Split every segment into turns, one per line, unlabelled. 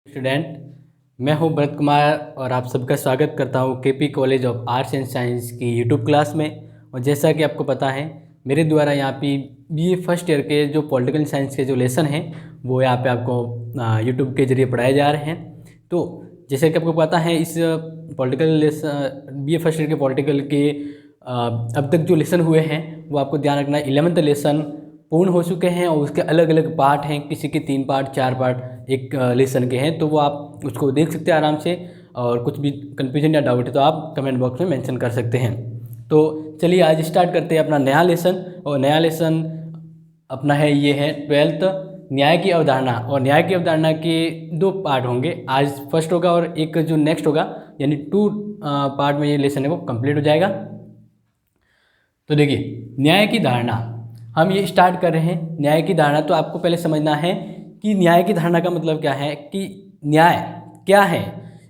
Student, मैं हूं भरत कुमार और आप सबका स्वागत करता हूं KP college of arts and science की यूट्यूब क्लास में। और जैसा कि आपको पता है, मेरे द्वारा यहाँ पे बीए फर्स्ट ईयर के जो पॉलिटिकल साइंस के जो लेसन हैं वो यहाँ पे आपको यूट्यूब के जरिए पढ़ाए जा रहे हैं। तो जैसे कि आपको पता है, इस political lesson BA first year के पॉलिटिकल के अब तक जो लेसन हुए हैं वो आपको ध्यान रखना है 11th लेसन पूर्ण हो चुके हैं और उसके अलग अलग पार्ट हैं, किसी के 3 पार्ट 4 पार्ट एक लेसन के हैं। तो वो आप उसको देख सकते हैं आराम से, और कुछ भी कन्फ्यूजन या डाउट है तो आप कमेंट बॉक्स में मेंशन कर सकते हैं। तो चलिए आज स्टार्ट करते हैं अपना नया लेसन। और नया लेसन अपना है, ये है 12th न्याय की अवधारणा। और न्याय की अवधारणा के 2 पार्ट होंगे, आज फर्स्ट होगा और एक जो नेक्स्ट होगा, यानी 2 पार्ट में ये लेसन है वो कंप्लीट हो जाएगा। तो देखिए, न्याय की धारणा हम ये स्टार्ट कर रहे हैं। न्याय की धारणा, तो आपको पहले समझना है कि न्याय की धारणा का मतलब क्या है, कि न्याय क्या है,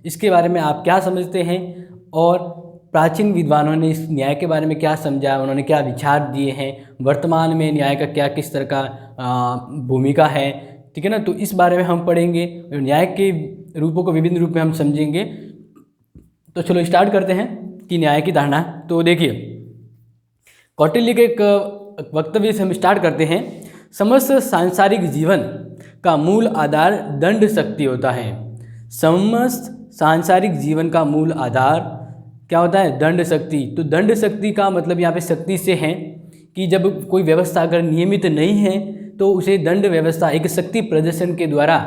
इसके बारे में आप क्या समझते हैं और प्राचीन विद्वानों ने इस न्याय के बारे में क्या समझा, उन्होंने क्या विचार दिए हैं, वर्तमान में न्याय का क्या किस तरह का भूमिका है, ठीक है ना। तो इस बारे में हम पढ़ेंगे, न्याय के रूपों को विभिन्न रूप में हम समझेंगे। तो चलो स्टार्ट करते हैं कि न्याय की धारणा। तो देखिए, कौटिल्य के एक वक्तव्य से हम स्टार्ट करते हैं। समस्त सांसारिक जीवन का मूल आधार दंड शक्ति होता है। समस्त सांसारिक जीवन का मूल आधार क्या होता है? दंड शक्ति। तो दंड शक्ति का मतलब यहाँ पे शक्ति से है कि जब कोई व्यवस्था अगर नियमित नहीं है तो उसे दंड व्यवस्था एक शक्ति प्रदर्शन के द्वारा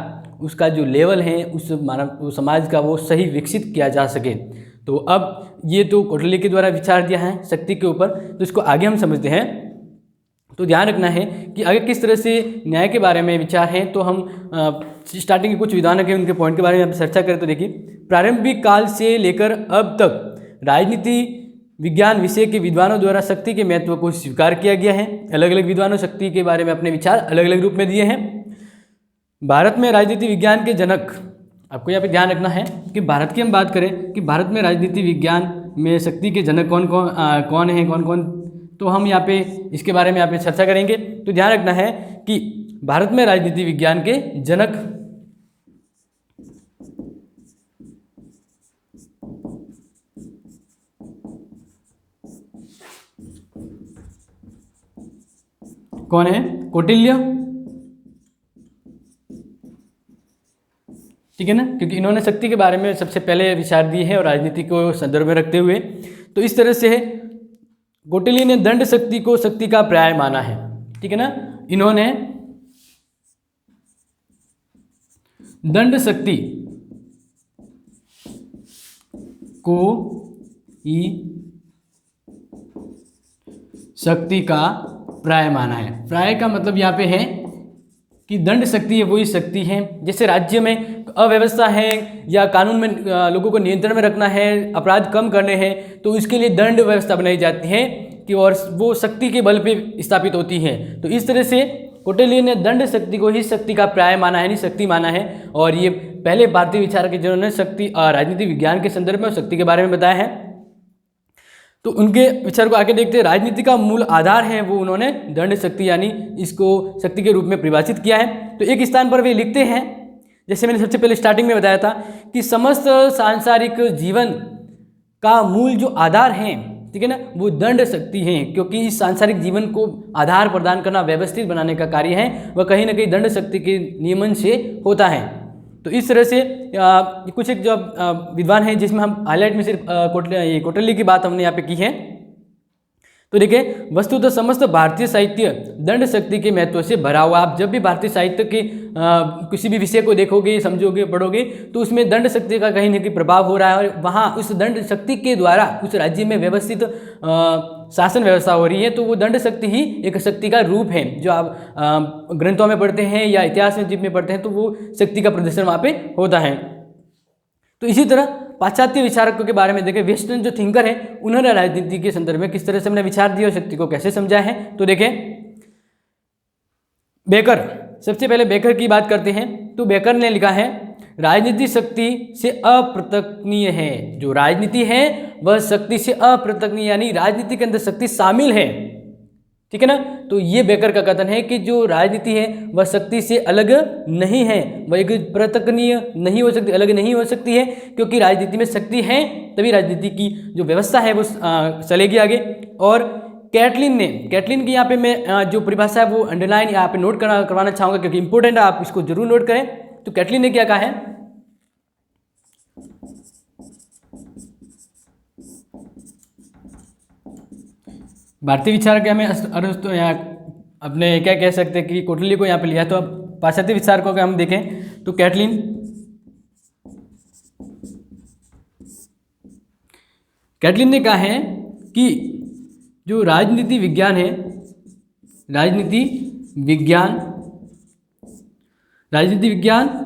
उसका जो लेवल है उस मानव समाज का वो सही विकसित किया जा सके। तो अब ये तो कौटिल्य के द्वारा विचार दिया है शक्ति के ऊपर, तो इसको आगे हम समझते हैं। तो ध्यान रखना है कि अगर किस तरह से न्याय के बारे में विचार हैं, तो हम स्टार्टिंग के कुछ विद्वानों के उनके पॉइंट के बारे में चर्चा करें। तो देखिए, प्रारंभिक काल से लेकर अब तक राजनीति विज्ञान विषय के विद्वानों द्वारा शक्ति के महत्व को स्वीकार किया गया है। अलग अलग विद्वानों शक्ति के बारे में अपने विचार अलग अलग रूप में दिए हैं। भारत में राजनीति विज्ञान के जनक, आपको यहाँ पे ध्यान रखना है कि भारत की हम बात करें कि भारत में राजनीति विज्ञान में शक्ति के जनक कौन कौन, तो हम यहाँ पे इसके बारे में यहाँ पे चर्चा करेंगे। तो ध्यान रखना है कि भारत में राजनीति विज्ञान के जनक कौन है? कौटिल्य, ठीक है ना, क्योंकि इन्होंने शक्ति के बारे में सबसे पहले विचार दिए हैं और राजनीति को संदर्भ में रखते हुए। तो इस तरह से कौटिल्य ने दंड शक्ति को शक्ति का पर्याय माना है, ठीक है ना। इन्होंने दंड शक्ति को ही शक्ति का पर्याय माना है। पर्याय का मतलब यहाँ पे है कि दंड शक्ति है वही शक्ति है। जैसे राज्य में अव्यवस्था है या कानून में लोगों को नियंत्रण में रखना है, अपराध कम करने हैं, तो इसके लिए दंड व्यवस्था बनाई जाती है कि और वो शक्ति के बल पे स्थापित होती है। तो इस तरह से कौटिल्य ने दंड शक्ति को ही शक्ति का पर्याय माना है, यानी शक्ति माना है। और ये पहले भारतीय विचारक के जिन्होंने शक्ति राजनीति विज्ञान के संदर्भ में शक्ति के बारे में बताया है। तो उनके विचार को आगे देखते हैं। राजनीति का मूल आधार है वो उन्होंने दंड शक्ति यानी इसको शक्ति के रूप में परिभाषित किया है। तो एक स्थान पर वे लिखते हैं, जैसे मैंने सबसे पहले स्टार्टिंग में बताया था कि समस्त सांसारिक जीवन का मूल जो आधार है, ठीक है ना, वो दंड शक्ति है। क्योंकि इस सांसारिक जीवन को आधार प्रदान करना, व्यवस्थित बनाने का कार्य है वह कहीं ना कहीं दंड शक्ति के नियमन से होता है। तो इस तरह से कुछ एक जो विद्वान है जिसमें हम हाईलाइट में सिर्फ कौटिल्य की बात हमने यहाँ पे की है। तो देखिए, वस्तुतः समस्त भारतीय साहित्य दंड शक्ति के महत्व से भरा हुआ। आप जब भी भारतीय साहित्य के किसी भी विषय को देखोगे, समझोगे, पढ़ोगे, तो उसमें दंड शक्ति का कहीं ना कहीं प्रभाव हो रहा है। और वहाँ उस दंड शक्ति के द्वारा उस राज्य में व्यवस्थित शासन व्यवस्था हो रही है। तो वो दंड शक्ति ही एक शक्ति का रूप है, जो आप ग्रंथों में पढ़ते हैं या इतिहास में जिसमें पढ़ते हैं, तो वो शक्ति का प्रदर्शन वहाँ पे होता है। तो इसी तरह पाश्चात्य विचारकों के बारे में देखें, वेस्टर्न जो थिंकर है उन्होंने राजनीति के संदर्भ में किस तरह से हमने विचार दिया और शक्ति को कैसे समझा है। तो देखें, बेकर, सबसे पहले बेकर की बात करते हैं। तो बेकर ने लिखा है, राजनीति शक्ति से अपृथकनीय है। जो राजनीति है वह शक्ति से अपृथकनीय, यानी राजनीति के अंदर शक्ति शामिल है, ठीक है ना। तो ये बेकर का कथन है कि जो राजनीति है वह शक्ति से अलग नहीं है, वह एक पृथक्कनीय नहीं हो सकती, अलग नहीं हो सकती है, क्योंकि राजनीति में शक्ति है तभी राजनीति की जो व्यवस्था है वो चलेगी आगे। और कैटलिन की यहाँ पे मैं जो परिभाषा है वो अंडरलाइन यहाँ पे नोट करवाना चाहूँगा, क्योंकि इंपॉर्टेंट है, आप इसको जरूर नोट करें। तो कैटलिन ने क्या कहा है, भारतीय विचार के हमें अरस्तु यहाँ अपने क्या कह सकते हैं कि कोटली को यहाँ पे लिया। तो अब पाश्चात्य विचारकों को हम देखें तो कैटलिन ने कहा है कि जो राजनीति विज्ञान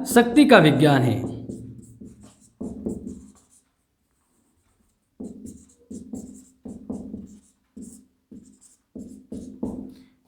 शक्ति का विज्ञान है।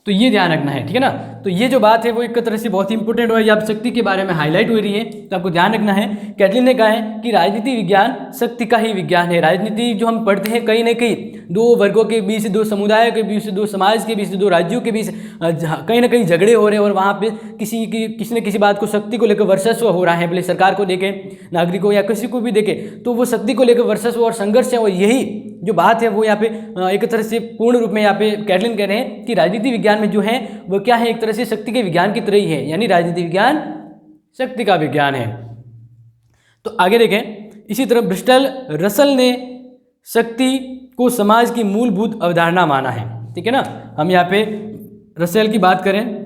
तो ये ध्यान रखना है, ठीक है ना। तो ये जो बात है वो एक तरह से बहुत ही इंपॉर्टेंट है, या शक्ति के बारे में हाईलाइट हो रही है, तो आपको ध्यान रखना है। कैटलिन ने कहा है कि राजनीति विज्ञान शक्ति का ही विज्ञान है। राजनीति जो हम पढ़ते हैं कहीं ना कहीं दो वर्गों के बीच, दो समुदायों के बीच, दो समाज के बीच, दो राज्यों के बीच कहीं ना कहीं झगड़े हो रहे हैं, और वहाँ पे किसी न किसी बात को शक्ति को लेकर वर्चस्व हो रहा है, भले सरकार को देखे, नागरिकों या किसी को भी देखे, तो वो शक्ति को लेकर वर्चस्व और संघर्ष है। और यही जो बात है वो यहाँ पे एक तरह से पूर्ण रूप में यहाँ पे कैटलिन कह रहे हैं कि राजनीति विज्ञान में जो है वो क्या है, एक तरह से शक्ति के विज्ञान की तरह ही है, यानी राजनीति विज्ञान शक्ति का विज्ञान है। तो आगे देखें, इसी तरह ब्रिस्टल रसल ने शक्ति को समाज की मूलभूत अवधारणा माना है, ठीक है ना। हम यहाँ पे रसेल की बात करें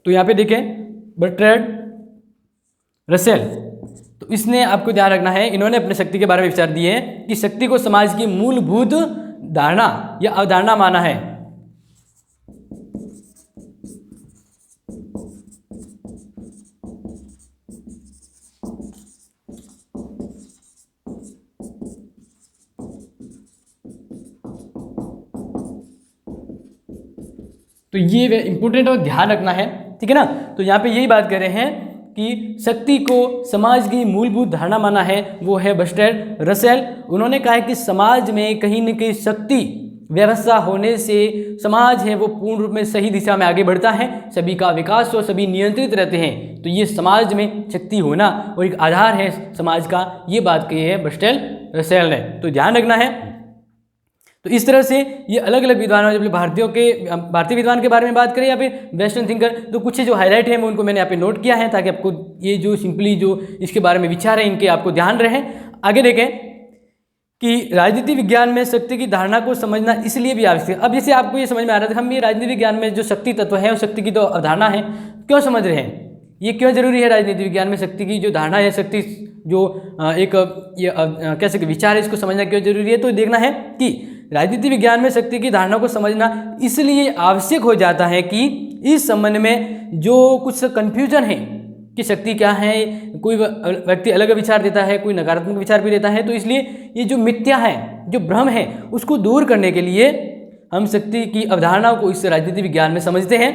तो यहाँ पे देखें बर्ट्रैंड रसेल, तो इसने आपको ध्यान रखना है, इन्होंने अपने शक्ति के बारे में विचार दिए हैं कि शक्ति को समाज की मूलभूत धारणा या अवधारणा माना है। तो ये इंपॉर्टेंट और ध्यान रखना है, ठीक है ना। तो यहाँ पे यही बात कर रहे हैं कि शक्ति को समाज की मूलभूत धारणा माना है, वो है बर्ट्रैंड रसेल। उन्होंने कहा है कि समाज में कहीं न कहीं शक्ति व्यवस्था होने से समाज है वो पूर्ण रूप में सही दिशा में आगे बढ़ता है, सभी का विकास और सभी नियंत्रित रहते हैं। तो ये समाज में शक्ति होना और एक आधार है समाज का, ये बात कही है बर्ट्रैंड रसेल ने। तो ध्यान रखना है। तो इस तरह से ये अलग अलग विद्वानों, जब भारतीय विद्वान के बारे में बात करें या फिर वेस्टर्न थिंकर, तो कुछ जो हाईलाइट है उनको मैंने यहाँ पे नोट किया है, ताकि आपको ये जो सिंपली जो इसके बारे में विचार है इनके आपको ध्यान रहे। आगे देखें कि राजनीति विज्ञान में शक्ति की धारणा को समझना इसलिए भी आवश्यक है। अब जैसे आपको ये समझ में आ रहा था, हम ये राजनीति विज्ञान में जो शक्ति तत्व है और शक्ति की तो अवधारणा है क्यों समझ रहे हैं, ये क्यों जरूरी है राजनीति विज्ञान में शक्ति की जो धारणा है, शक्ति जो एक कह सकते विचार है, इसको समझना क्यों जरूरी है। तो देखना है कि राजनीति विज्ञान में शक्ति की धारणा को समझना इसलिए आवश्यक हो जाता है कि इस संबंध में जो कुछ कन्फ्यूजन है कि शक्ति क्या है, कोई व्यक्ति अलग विचार देता है, कोई नकारात्मक विचार भी देता है, तो इसलिए ये जो मिथ्या है, जो भ्रम है, उसको दूर करने के लिए हम शक्ति की अवधारणा को इस राजनीति विज्ञान में समझते हैं।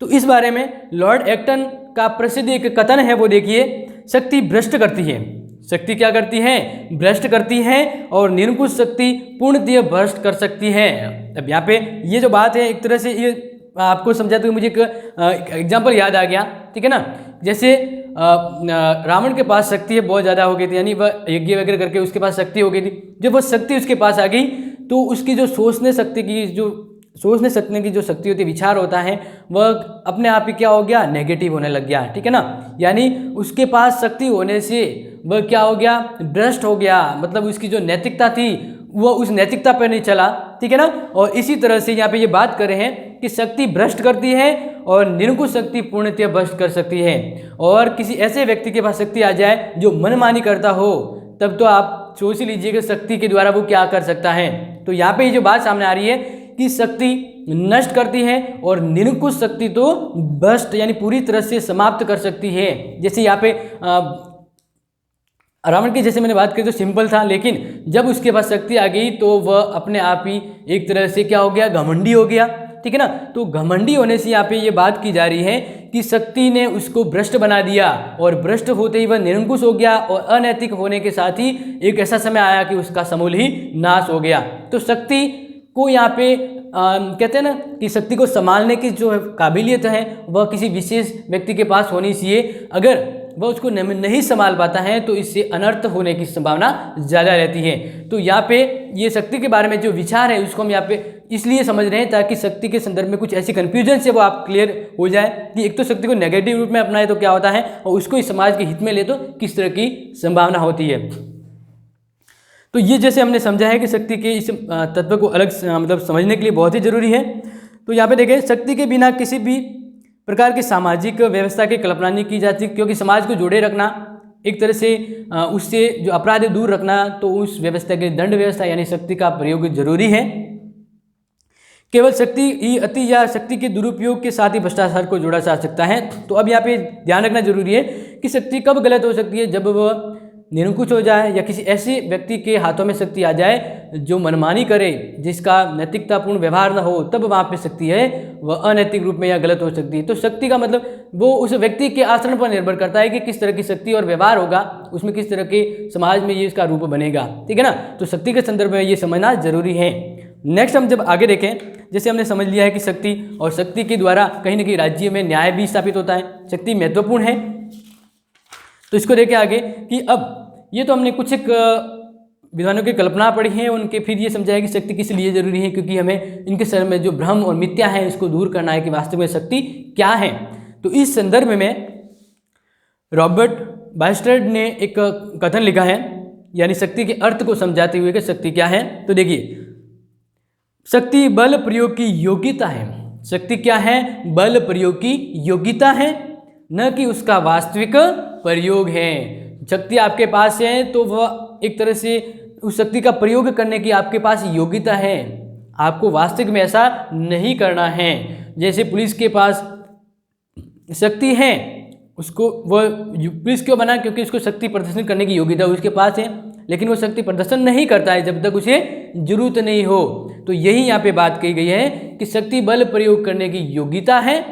तो इस बारे में लॉर्ड एक्टन का प्रसिद्ध एक कथन है, वो देखिए, शक्ति भ्रष्ट करती है। शक्ति क्या करती है? भ्रष्ट करती है, और निरंकुश शक्ति पूर्णतः भ्रष्ट कर सकती है। अब यहाँ पे ये जो बात है, एक तरह से ये आपको समझाते हुए मुझे एक एग्जाम्पल याद आ गया, ठीक है ना। जैसे रावण के पास शक्ति है बहुत ज़्यादा हो गई थी, यानी वह यज्ञ वगैरह करके उसके पास शक्ति हो गई थी। जब वह शक्ति उसके पास आ गई तो उसकी जो सोचने सकने की जो शक्ति होती है, विचार होता है, वह अपने आप ही क्या हो गया? नेगेटिव होने लग गया, ठीक है ना। यानी उसके पास शक्ति होने से वह क्या हो गया? भ्रष्ट हो गया, मतलब उसकी जो नैतिकता थी वो उस नैतिकता पर नहीं चला, ठीक है ना। और इसी तरह से यहाँ पे ये बात कर रहे हैं कि शक्ति भ्रष्ट करती है और निरंकुश शक्ति पूर्णतः भ्रष्ट कर सकती है। और किसी ऐसे व्यक्ति के पास शक्ति आ जाए जो मनमानी करता हो, तब तो आप सोच लीजिए कि शक्ति के द्वारा वो क्या कर सकता है। तो यहाँ पे ये जो बात सामने आ रही है कि शक्ति नष्ट करती है और निरंकुश शक्ति तो भ्रष्ट यानी पूरी तरह से समाप्त कर सकती है। जैसे यहाँ पे रावण की जैसे मैंने बात की तो सिंपल था, लेकिन जब उसके पास शक्ति आ गई तो वह अपने आप ही एक तरह से क्या हो गया? घमंडी हो गया। ठीक है ना। तो घमंडी होने से यहाँ पे ये बात की जा रही है कि शक्ति ने उसको भ्रष्ट बना दिया और भ्रष्ट होते ही वह निरंकुश हो गया और अनैतिक होने के साथ ही एक ऐसा समय आया कि उसका समूल ही नाश हो गया। तो शक्ति को यहाँ पे कहते हैं ना कि शक्ति को संभालने की जो काबिलियत है वह किसी विशेष व्यक्ति के पास होनी चाहिए। अगर वह उसको नहीं संभाल पाता है तो इससे अनर्थ होने की संभावना ज़्यादा रहती है। तो यहाँ पे ये शक्ति के बारे में जो विचार है उसको हम यहाँ पे इसलिए समझ रहे हैं ताकि शक्ति के संदर्भ में कुछ ऐसी कन्फ्यूजन से वो आप क्लियर हो जाए कि एक तो शक्ति को नेगेटिव रूप में अपनाए तो क्या होता है और उसको इस समाज के हित में ले तो किस तरह की संभावना होती है। तो ये जैसे हमने समझा है कि शक्ति के इस तत्व को अलग मतलब समझने के लिए बहुत ही जरूरी है। तो यहाँ पे देखें, शक्ति के बिना किसी भी प्रकार की सामाजिक व्यवस्था की कल्पना नहीं की जाती, क्योंकि समाज को जोड़े रखना, एक तरह से उससे जो अपराध दूर रखना, तो उस व्यवस्था के दंड व्यवस्था यानी शक्ति का प्रयोग जरूरी है। केवल शक्ति ही अति या शक्ति के दुरुपयोग के साथ ही भ्रष्टाचार को जोड़ा जा सकता है। तो अब यहाँ पे ध्यान रखना जरूरी है कि शक्ति कब गलत हो सकती है, जब वह निरंकुश हो जाए या किसी ऐसे व्यक्ति के हाथों में शक्ति आ जाए जो मनमानी करे, जिसका नैतिकतापूर्ण व्यवहार न हो, तब वहाँ पे शक्ति है वह अनैतिक रूप में या गलत हो सकती है। तो शक्ति का मतलब वो उस व्यक्ति के आचरण पर निर्भर करता है कि किस तरह की शक्ति और व्यवहार होगा, उसमें किस तरह के समाज में ये इसका रूप बनेगा, ठीक है ना। तो शक्ति के संदर्भ में ये समझना जरूरी है। नेक्स्ट हम जब आगे देखें, जैसे हमने समझ लिया है कि शक्ति और शक्ति के द्वारा कहीं ना कहीं राज्य में न्याय भी स्थापित होता है, शक्ति महत्वपूर्ण है। तो इसको देखें आगे कि अब ये तो हमने कुछ एक विद्वानों की कल्पना पढ़ी है उनके, फिर ये समझा है कि शक्ति किस लिए जरूरी है, क्योंकि हमें इनके सर में जो भ्रम और मिथ्या है इसको दूर करना है कि वास्तव में शक्ति क्या है। तो इस संदर्भ में रॉबर्ट बास्टर्ड ने एक कथन लिखा है, यानी शक्ति के अर्थ को समझाते हुए कि शक्ति क्या है। तो देखिए, शक्ति बल प्रयोग की योग्यता है। शक्ति क्या है? बल प्रयोग की योग्यता है, न कि उसका वास्तविक प्रयोग है। शक्ति आपके पास है तो वह एक तरह से उस शक्ति का प्रयोग करने की आपके पास योग्यता है, आपको वास्तविक में ऐसा नहीं करना है। जैसे पुलिस के पास शक्ति है, उसको वह पुलिस क्यों बना? क्योंकि उसको शक्ति प्रदर्शन करने की योग्यता उसके पास है, लेकिन वो शक्ति प्रदर्शन नहीं करता है जब तक उसे जरूरत नहीं हो। तो यही यहाँ पे बात कही गई है कि शक्ति बल प्रयोग करने की योग्यता है,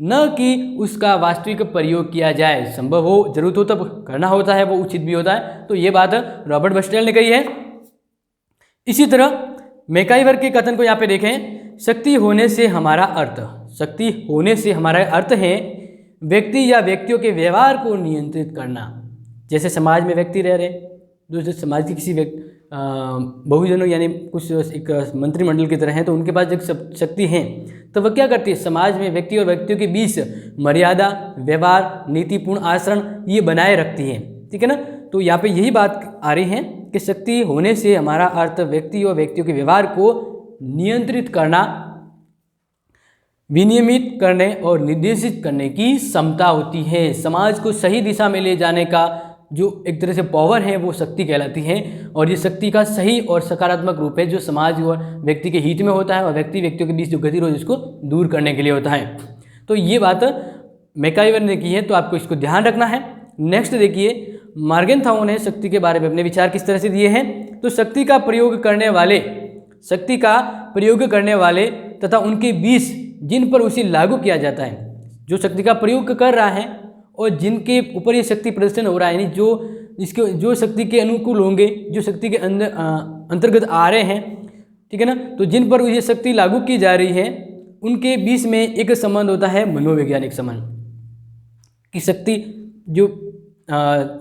न कि उसका वास्तविक प्रयोग किया जाए। संभव हो, जरूरत हो तब करना होता है, वो उचित भी होता है। तो ये बात रॉबर्ट बस्टेल ने कही है। इसी तरह मैकाइवर के कथन को यहाँ पे देखें, शक्ति होने से हमारा अर्थ, शक्ति होने से हमारा अर्थ है व्यक्ति या व्यक्तियों के व्यवहार को नियंत्रित करना। जैसे समाज में व्यक्ति रह रहे, दूसरे समाज के किसी व्यक्ति बहुजनों यानी कुछ एक मंत्रिमंडल की तरह हैं, तो उनके पास जब शक्ति है तो वह क्या करती है? समाज में व्यक्ति और व्यक्तियों के बीच मर्यादा, व्यवहार, नीतिपूर्ण आचरण ये बनाए रखती है, ठीक है ना। तो यहाँ पे यही बात आ रही है कि शक्ति होने से हमारा अर्थ व्यक्ति और व्यक्तियों के व्यवहार को नियंत्रित करना, विनियमित करने और निर्देशित करने की क्षमता होती है। समाज को सही दिशा में ले जाने का जो एक तरह से पावर है वो शक्ति कहलाती है, और ये शक्ति का सही और सकारात्मक रूप है जो समाज और व्यक्ति के हित में होता है और व्यक्तियों के बीच जो गतिरोध इसको दूर करने के लिए होता है। तो ये बात मैकाइवर ने की है, तो आपको इसको ध्यान रखना है। नेक्स्ट देखिए, मॉर्गनथाउ ने शक्ति के बारे में अपने विचार किस तरह से दिए हैं। तो शक्ति का प्रयोग करने वाले तथा उनके बीच जिन पर उसे लागू किया जाता है, जो शक्ति का प्रयोग कर रहा है और जिनके ऊपर ये शक्ति प्रदर्शन हो रहा है, यानी जो शक्ति के अनुकूल होंगे, जो शक्ति के अंदर अंतर्गत आ रहे हैं, ठीक है ना। तो जिन पर ये शक्ति लागू की जा रही है उनके बीच में एक संबंध होता है, मनोवैज्ञानिक संबंध, कि शक्ति जो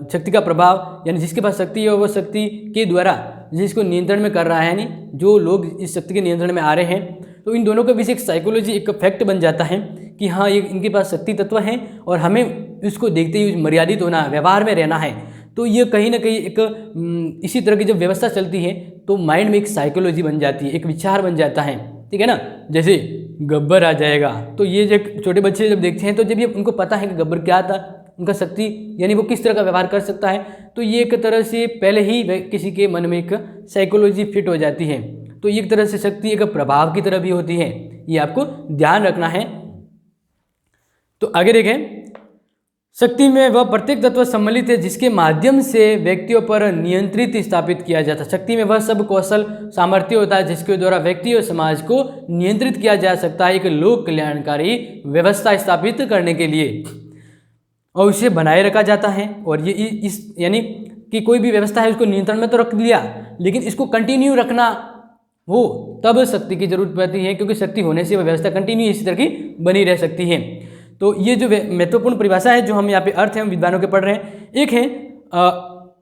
शक्ति का प्रभाव, यानी जिसके पास शक्ति है वो शक्ति के द्वारा जिसको नियंत्रण में कर रहा है, यानी जो लोग इस शक्ति के नियंत्रण में आ रहे हैं, तो इन दोनों के बीच एक साइकोलॉजी, एक फैक्ट बन जाता है कि हाँ ये इनके पास शक्ति तत्व है और हमें इसको देखते हुए मर्यादित होना, व्यवहार में रहना है। तो ये कहीं ना कहीं एक इसी तरह की जब व्यवस्था चलती है तो माइंड में एक साइकोलॉजी बन जाती है, एक विचार बन जाता है, ठीक है ना। जैसे गब्बर आ जाएगा, तो ये जो छोटे बच्चे जब देखते हैं तो जब ये उनको पता है कि गब्बर क्या था, उनका शक्ति यानी वो किस तरह का व्यवहार कर सकता है, तो ये एक तरह से पहले ही किसी के मन में एक साइकोलॉजी फिट हो जाती है। तो एक तरह से शक्ति एक प्रभाव की तरह भी होती है, ये आपको ध्यान रखना है। तो आगे देखें, शक्ति में वह प्रत्येक तत्व सम्मिलित है जिसके माध्यम से व्यक्तियों पर नियंत्रित स्थापित किया जाता है। शक्ति में वह सब कौशल सामर्थ्य होता है जिसके द्वारा व्यक्ति और समाज को नियंत्रित किया जा सकता है एक लोक कल्याणकारी व्यवस्था स्थापित करने के लिए, और उसे बनाए रखा जाता है। और ये इस यानी कि कोई भी व्यवस्था है उसको नियंत्रण में तो रख दिया, लेकिन इसको कंटिन्यू रखना वो तब शक्ति की जरूरत पड़ती है, क्योंकि शक्ति होने से वह व्यवस्था कंटिन्यू इसी तरह की बनी रह सकती है। तो ये जो महत्वपूर्ण परिभाषा है जो हम यहाँ पे अर्थ हैं विद्वानों के पढ़ रहे हैं, एक है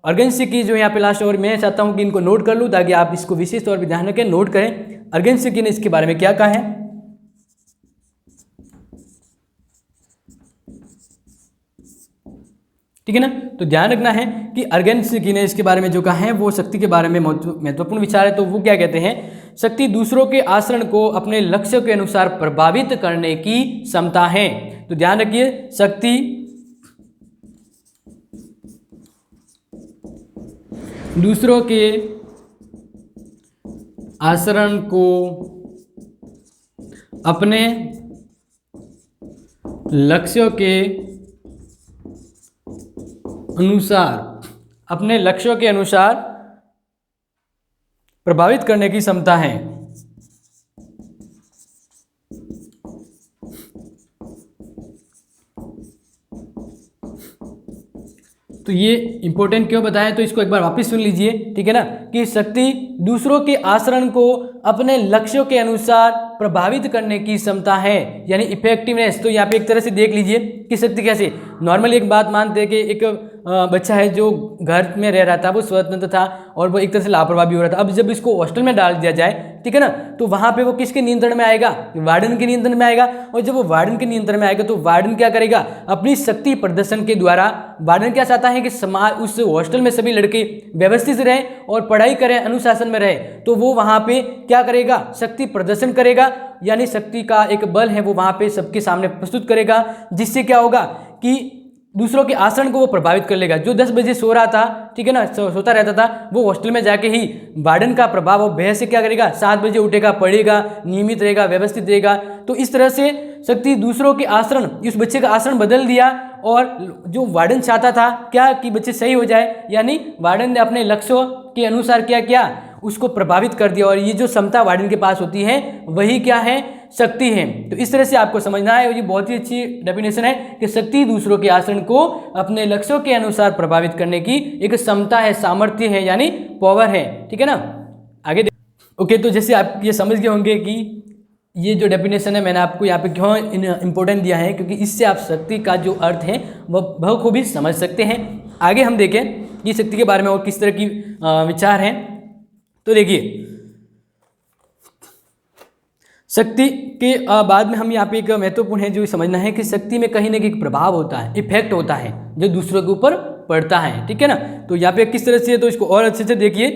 अर्गेंसी की जो यहाँ पे लास्ट, और मैं चाहता हूँ कि इनको नोट कर लूँ ताकि आप इसको विशेष तौर पर ध्यान रखें, नोट करें। अर्गेंसी की ने इसके बारे में क्या कहा है, ठीक है ना। तो ध्यान रखना है कि अर्गेंसी ने इसके बारे में जो कहा है वो शक्ति के बारे में महत्वपूर्ण विचार है। तो वो क्या कहते हैं, शक्ति दूसरों के आचरण को अपने लक्ष्य के अनुसार प्रभावित करने की क्षमता है। तो ध्यान रखिए, शक्ति दूसरों के आचरण को अपने लक्ष्यों के अनुसार प्रभावित करने की क्षमता है। तो ये इंपॉर्टेंट क्यों बताया, तो इसको एक बार वापस सुन लीजिए, ठीक है ना, कि शक्ति दूसरों के आचरण को अपने लक्ष्यों के अनुसार प्रभावित करने की क्षमता है, यानी इफेक्टिवनेस। तो यहाँ पे एक तरह से देख लीजिए कि शक्ति कैसे, नॉर्मली एक बात मानते हैं कि एक बच्चा है जो घर में रह रहा था, वो स्वतंत्र था और वो एक तरह से लापरवाही भी हो रहा था। अब जब इसको हॉस्टल में डाल दिया जाए, ठीक है ना, तो वहाँ पे वो किसके नियंत्रण में आएगा, वार्डन के नियंत्रण में आएगा। और जब वो वार्डन के नियंत्रण में आएगा तो वार्डन क्या करेगा, अपनी शक्ति प्रदर्शन के द्वारा वार्डन क्या चाहता है कि समाज उस हॉस्टल में सभी लड़के व्यवस्थित रहें और पढ़ाई करें, अनुशासन में रहे। तो वो वहाँ पे क्या करेगा, शक्ति प्रदर्शन करेगा, यानी शक्ति का एक बल है वो वहाँ पे सबके सामने प्रस्तुत करेगा, जिससे क्या होगा कि दूसरों के आचरण को वो प्रभावित कर लेगा। जो 10 बजे सो रहा था, ठीक है ना, सोता रहता था, वो हॉस्टल में जाके ही वार्डन का प्रभाव और भय से क्या करेगा, 7 बजे उठेगा, पढ़ेगा, नियमित रहेगा, व्यवस्थित रहेगा। तो इस तरह से शक्ति दूसरों के आचरण, उस बच्चे का आचरण बदल दिया, और जो वार्डन चाहता था क्या कि बच्चे सही हो जाए, यानी वार्डन ने अपने लक्ष्यों के अनुसार क्या किया, उसको प्रभावित कर दिया। और ये जो क्षमता वार्डन के पास होती है वही क्या है, शक्ति है। तो इस तरह से आपको समझना है, और ये बहुत ही अच्छी डेफिनेशन है कि शक्ति दूसरों के आचरण को अपने लक्ष्यों के अनुसार प्रभावित करने की एक क्षमता है, सामर्थ्य है, यानी पावर है, ठीक है ना। आगे ओके, तो जैसे आप ये समझ गए होंगे कि ये जो डेफिनेशन है मैंने आपको यहाँ पे क्यों इंपॉर्टेंट दिया है, क्योंकि इससे आप शक्ति का जो अर्थ है वह बखूबी समझ सकते हैं। आगे हम देखें कि शक्ति के बारे में और किस तरह की विचार हैं। तो देखिए, शक्ति के बाद में हम यहाँ पे एक महत्वपूर्ण है जो समझना है कि शक्ति में कहीं ना कहीं प्रभाव होता है, इफेक्ट होता है जो दूसरों के ऊपर पड़ता है, ठीक है ना। तो यहाँ पे किस तरह से है, तो इसको और अच्छे से देखिए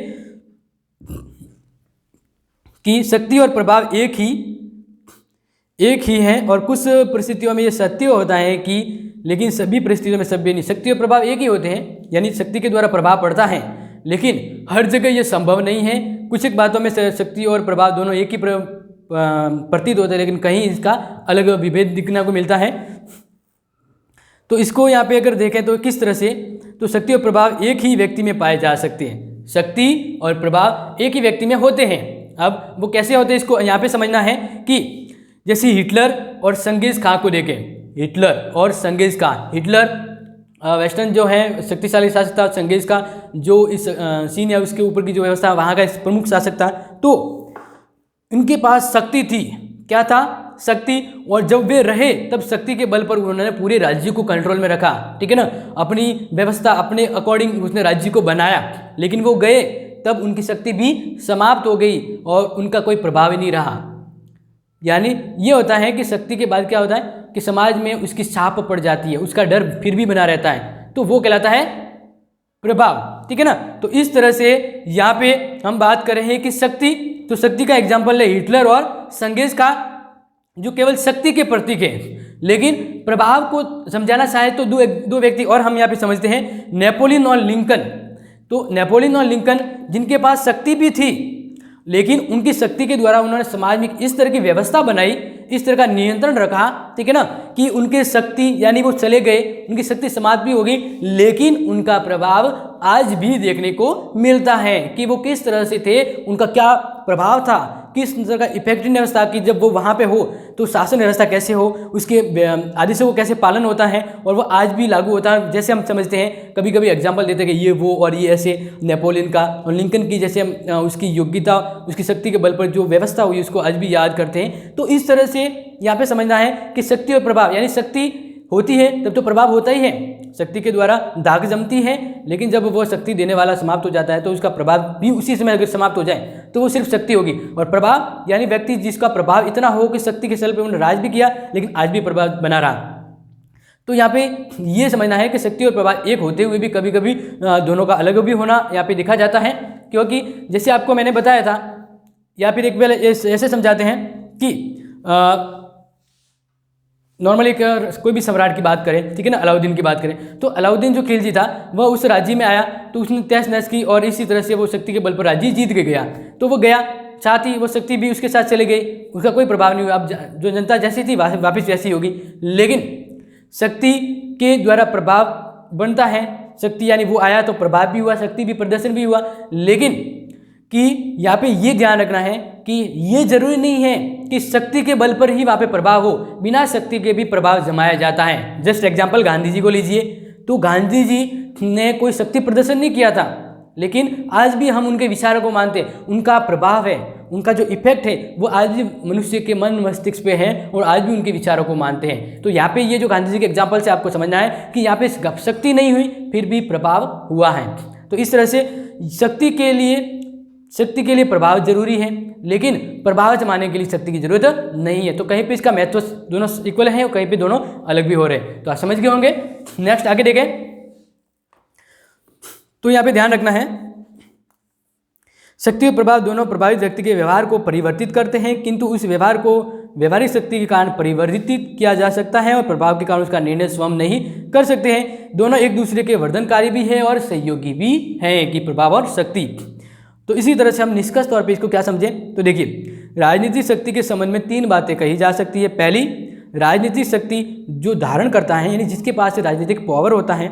कि शक्ति और प्रभाव एक ही है, और कुछ परिस्थितियों में ये सत्य होता है कि, लेकिन सभी परिस्थितियों में सभ्य नहीं। शक्ति और प्रभाव एक ही होते हैं, यानी शक्ति के द्वारा प्रभाव पड़ता है, लेकिन हर जगह ये संभव नहीं है। कुछ एक बातों में शक्ति और प्रभाव दोनों एक ही प्रतीत होते हैं, लेकिन कहीं इसका अलग विभेद दिखने को मिलता है। तो इसको यहाँ पे अगर देखें तो किस तरह से, तो शक्ति और प्रभाव एक ही व्यक्ति में पाए जा सकते हैं। शक्ति और प्रभाव एक ही व्यक्ति में होते हैं। अब वो कैसे होते हैं इसको यहाँ पे समझना है कि जैसे हिटलर और चंगेज खां को देखें, हिटलर और चंगेज खां, हिटलर वेस्टर्न जो है शक्तिशाली शासक था, चंगेज खां जो इस चीन या उसके ऊपर की जो व्यवस्था वहाँ का प्रमुख शासक था। तो इनके पास शक्ति थी, क्या था, शक्ति, और जब वे रहे तब शक्ति के बल पर उन्होंने पूरे राज्य को कंट्रोल में रखा, ठीक है ना, अपनी व्यवस्था अपने अकॉर्डिंग उसने राज्य को बनाया। लेकिन वो गए तब उनकी शक्ति भी समाप्त हो गई और उनका कोई प्रभाव ही नहीं रहा। यानी ये होता है कि शक्ति के बाद क्या होता है कि समाज में उसकी छाप पड़ जाती है, उसका डर फिर भी बना रहता है, तो वो कहलाता है प्रभाव, ठीक है ना। तो इस तरह से यहाँ पे हम बात कर रहे हैं कि शक्ति, तो शक्ति का एग्जाम्पल है हिटलर और चंगेज खां जो केवल शक्ति के प्रतीक है, लेकिन प्रभाव को समझाना चाहे तो दो व्यक्ति और हम यहाँ पे समझते हैं, नेपोलियन और लिंकन। तो नेपोलियन और लिंकन जिनके पास शक्ति भी थी, लेकिन उनकी शक्ति के द्वारा उन्होंने समाज में इस तरह की व्यवस्था बनाई इस तरह का नियंत्रण रखा, ठीक है ना, कि उनके शक्ति यानी वो चले गए, उनकी शक्ति समाप्त भी होगी, लेकिन उनका प्रभाव आज भी देखने को मिलता है कि वो किस तरह से थे, उनका क्या प्रभाव था, किस तरह का इफेक्टिवनेस था कि जब वो वहाँ पे हो तो शासन व्यवस्था कैसे हो, उसके आदेशों को कैसे पालन होता है और वो आज भी लागू होता है। जैसे हम समझते हैं, कभी कभी एग्जाम्पल देते हैं कि ये वो और ये ऐसे, नेपोलियन का और लिंकन की जैसे हम उसकी योग्यता, उसकी शक्ति के बल पर जो व्यवस्था हुई उसको आज भी याद करते हैं। तो इस तरह से यहाँ पे समझना है कि शक्ति और प्रभाव, यानी शक्ति होती है तब तो प्रभाव होता ही है, शक्ति के द्वारा दाग जमती है, लेकिन जब वो शक्ति देने वाला समाप्त हो जाता है तो उसका प्रभाव भी उसी समय अगर समाप्त हो जाए तो वो सिर्फ शक्ति होगी। और प्रभाव यानी व्यक्ति जिसका प्रभाव इतना हो कि शक्ति के बल पर उन्होंने राज भी किया लेकिन आज भी प्रभाव बना रहा। तो यहाँ पे ये समझना है कि शक्ति और प्रभाव एक होते हुए भी कभी कभी दोनों का अलग भी होना यहाँ पे देखा जाता है, क्योंकि जैसे आपको मैंने बताया था, या फिर एक बार ऐसे समझाते हैं कि नॉर्मली कोई भी सम्राट की बात करें, ठीक है ना, अलाउद्दीन की बात करें, तो अलाउद्दीन जो खिलजी था वह उस राज्य में आया तो उसने तहस नहस की और इसी तरह से वो शक्ति के बल पर राज्य जीत के गया। तो वो गया, साथ ही वो शक्ति भी उसके साथ चले गई, उसका कोई प्रभाव नहीं हुआ। अब जो जनता जैसी थी वापस वैसी होगी, लेकिन शक्ति के द्वारा प्रभाव बनता है, शक्ति यानी वो आया तो प्रभाव भी हुआ, शक्ति भी, प्रदर्शन भी हुआ, लेकिन कि यहाँ पे ये ध्यान रखना है कि ये जरूरी नहीं है कि शक्ति के बल पर ही वहाँ पे प्रभाव हो, बिना शक्ति के भी प्रभाव जमाया जाता है। जस्ट एग्जांपल गांधी जी को लीजिए, तो गांधी जी ने कोई शक्ति प्रदर्शन नहीं किया था, लेकिन आज भी हम उनके विचारों को मानते हैं, उनका प्रभाव है, उनका जो इफेक्ट है वो आज भी मनुष्य के मन मस्तिष्क पे है और आज भी उनके विचारों को मानते हैं। तो यहाँ पे ये जो गांधी जी के एग्जाम्पल से आपको समझना है कि यहाँ पे शक्ति नहीं हुई फिर भी प्रभाव हुआ है। तो इस तरह से शक्ति के लिए प्रभाव जरूरी है, लेकिन प्रभाव जमाने के लिए शक्ति की जरूरत नहीं है। तो कहीं पे इसका महत्व दोनों इक्वल है और कहीं पे दोनों अलग भी हो रहे हैं। तो आप समझ गए होंगे। नेक्स्ट आगे देखें, तो यहाँ पे ध्यान रखना है, शक्ति और प्रभाव दोनों प्रभावित व्यक्ति के व्यवहार को परिवर्तित करते हैं, किंतु उस व्यवहार को व्यवहारिक शक्ति के कारण परिवर्तित किया जा सकता है और प्रभाव के कारण उसका निर्णय स्वयं नहीं कर सकते हैं। दोनों एक दूसरे के वर्धनकारी भी है और सहयोगी भी हैं कि प्रभाव और शक्ति। तो इसी तरह से हम निष्कर्ष तौर पे इसको क्या समझें, तो देखिए राजनीतिक शक्ति के संबंध में 3 बातें कही जा सकती है। पहली, राजनीतिक शक्ति जो धारण करता है, यानी जिसके पास राजनीतिक पावर होता है,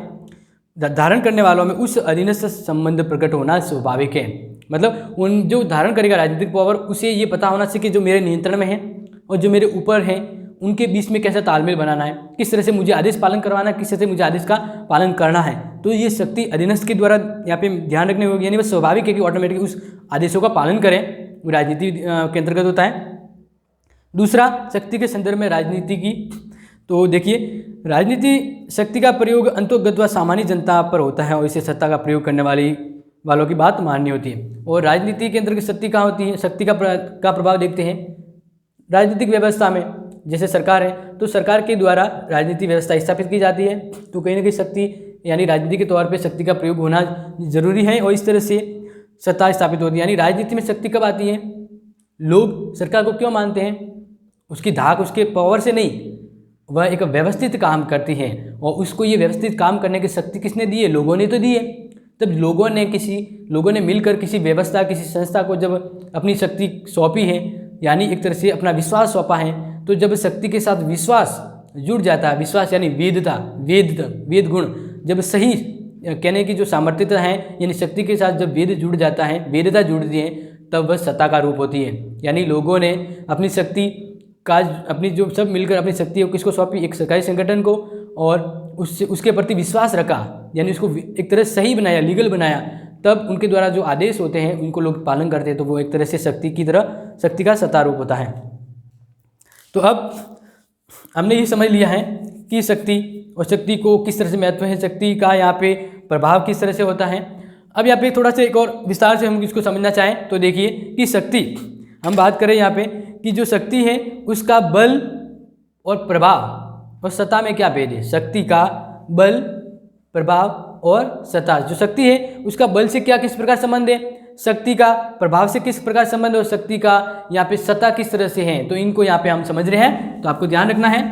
धारण करने वालों में उस अधीनस्थ संबंध प्रकट होना स्वाभाविक है। मतलब उन जो धारण करेगा राजनीतिक पावर, उसे ये पता होना चाहिए कि जो मेरे नियंत्रण में है और जो मेरे ऊपर है उनके बीच में कैसा तालमेल बनाना है, किस तरह से मुझे आदेश पालन करवाना है, किस तरह से मुझे आदेश का पालन करना है। तो ये शक्ति अधीनस्थ के द्वारा यहाँ पे ध्यान रखने होगी, यानी बस स्वाभाविक है कि ऑटोमेटिक उस आदेशों का पालन करें, राजनीति के अंतर्गत होता है। दूसरा, शक्ति के संदर्भ में राजनीति की, तो देखिए राजनीति शक्ति का प्रयोग अंतोगत व सामान्य जनता पर होता है और इसे सत्ता का प्रयोग करने वालों की बात माननी होती है। और राजनीति के अंतर्गत शक्ति कहाँ होती है, शक्ति का प्रभाव देखते हैं राजनीतिक व्यवस्था में। जैसे सरकार है तो सरकार के द्वारा राजनीतिक व्यवस्था स्थापित की जाती है, तो कहीं ना कहीं शक्ति यानी राजनीति के तौर पे शक्ति का प्रयोग होना जरूरी है और इस तरह से सत्ता स्थापित होती है। यानी राजनीति में शक्ति कब आती है, लोग सरकार को क्यों मानते हैं, उसकी धाक उसके पावर से नहीं, वह एक व्यवस्थित काम करती है और उसको ये व्यवस्थित काम करने की शक्ति किसने दी है, लोगों ने तो दी है। तब लोगों ने मिलकर किसी व्यवस्था, किसी संस्था को जब अपनी शक्ति सौंपी है, यानी एक तरह से अपना विश्वास सौंपा है, तो जब शक्ति के साथ विश्वास जुड़ जाता है, विश्वास यानी वेद गुण, जब सही कहने की जो सामर्थ्यता है, यानी शक्ति के साथ जब वेद जुड़ जाता है, वेदता जुड़ती है, तब वह सत्ता का रूप होती है। यानी लोगों ने अपनी शक्ति का, अपनी जो सब मिलकर अपनी शक्ति को किसको सौंपी, एक सरकारी संगठन को, और उसके प्रति विश्वास रखा, यानी उसको एक तरह सही बनाया, लीगल बनाया, तब उनके द्वारा जो आदेश होते हैं उनको लोग पालन करते हैं, तो वो एक तरह से शक्ति का सत्ता रूप होता है। तो अब हमने ये समझ लिया है कि शक्ति और शक्ति को किस तरह से महत्व है, शक्ति का यहाँ पे प्रभाव किस तरह से होता है। अब यहाँ पे थोड़ा सा एक और विस्तार से हम इसको समझना चाहें तो देखिए कि शक्ति, हम बात करें यहाँ पे कि जो शक्ति है उसका बल और प्रभाव और सत्ता में क्या भेद है। शक्ति का बल, प्रभाव और सत्ता, जो शक्ति है उसका बल से क्या किस प्रकार संबंध है, शक्ति का प्रभाव से किस प्रकार संबंध है और शक्ति का यहाँ पे सत्ता किस तरह से है, तो इनको यहाँ पे हम समझ रहे हैं। तो आपको ध्यान रखना है,